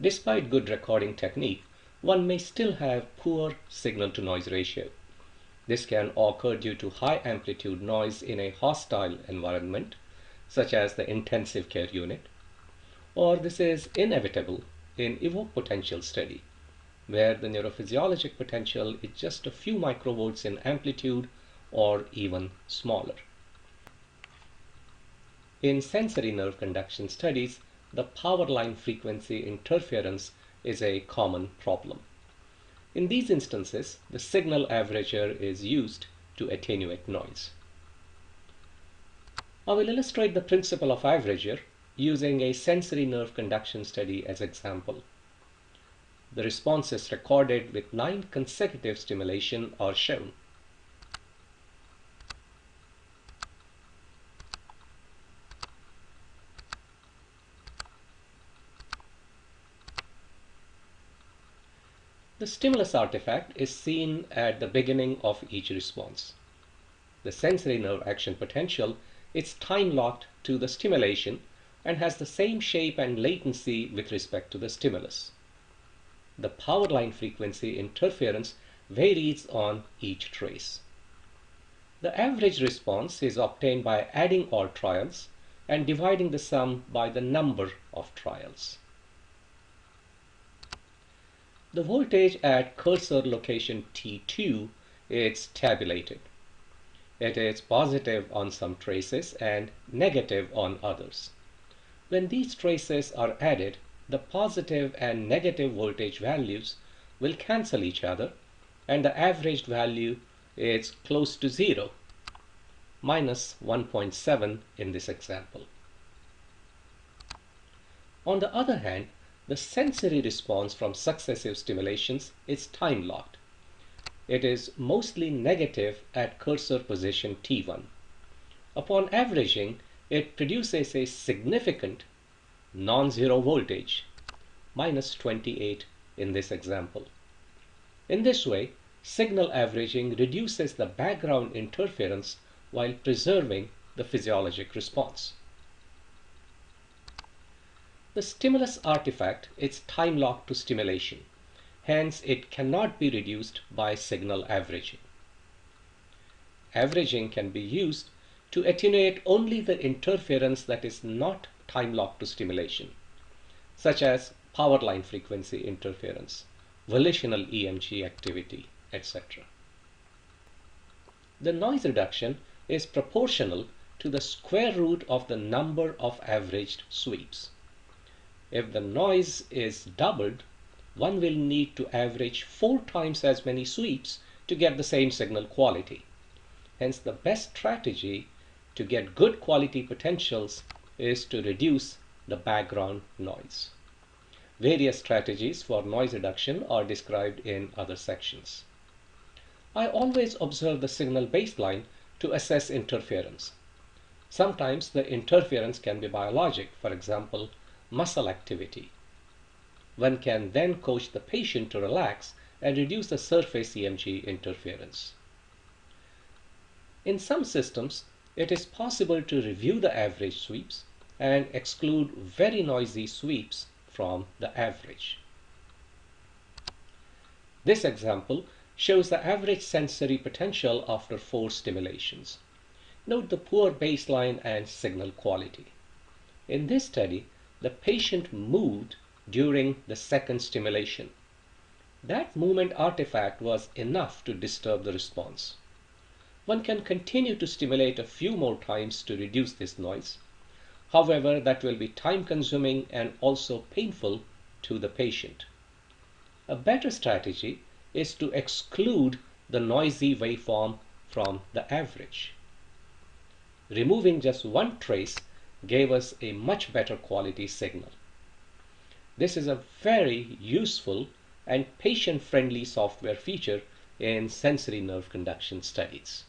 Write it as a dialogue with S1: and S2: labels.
S1: Despite good recording technique, one may still have poor signal-to-noise ratio. This can occur due to high amplitude noise in a hostile environment, such as the intensive care unit, or this is inevitable in evoked potential study, where the neurophysiologic potential is just a few microvolts in amplitude or even smaller. In sensory nerve conduction studies, the power line frequency interference is a common problem. In these instances, the signal averager is used to attenuate noise. I will illustrate the principle of averager using a sensory nerve conduction study as example. The responses recorded with 9 consecutive stimulation are shown. The stimulus artifact is seen at the beginning of each response. The sensory nerve action potential is time-locked to the stimulation and has the same shape and latency with respect to the stimulus. The power line frequency interference varies on each trace. The average response is obtained by adding all trials and dividing the sum by the number of trials. The voltage at cursor location T2 is tabulated. It is positive on some traces and negative on others. When these traces are added, the positive and negative voltage values will cancel each other and the averaged value is close to 0, minus 1.7 in this example. On the other hand, the sensory response from successive stimulations is time-locked. It is mostly negative at cursor position T1. Upon averaging, it produces a significant non-zero voltage, minus 28 in this example. In this way, signal averaging reduces the background interference while preserving the physiologic response. The stimulus artifact is time-locked to stimulation. Hence, it cannot be reduced by signal averaging. Averaging can be used to attenuate only the interference that is not time-locked to stimulation, such as power line frequency interference, volitional EMG activity, etc. The noise reduction is proportional to the square root of the number of averaged sweeps. If the noise is doubled, one will need to average 4 times as many sweeps to get the same signal quality. Hence, the best strategy to get good quality potentials is to reduce the background noise. Various strategies for noise reduction are described in other sections. I always observe the signal baseline to assess interference. Sometimes the interference can be biologic, for example, muscle activity. One can then coach the patient to relax and reduce the surface EMG interference. In some systems, it is possible to review the average sweeps and exclude very noisy sweeps from the average. This example shows the average sensory potential after 4 stimulations. Note the poor baseline and signal quality. In this study, the patient moved during the second stimulation. That movement artifact was enough to disturb the response. One can continue to stimulate a few more times to reduce this noise. However, that will be time-consuming and also painful to the patient. A better strategy is to exclude the noisy waveform from the average. Removing just one trace gave us a much better quality signal. This is a very useful and patient-friendly software feature in sensory nerve conduction studies.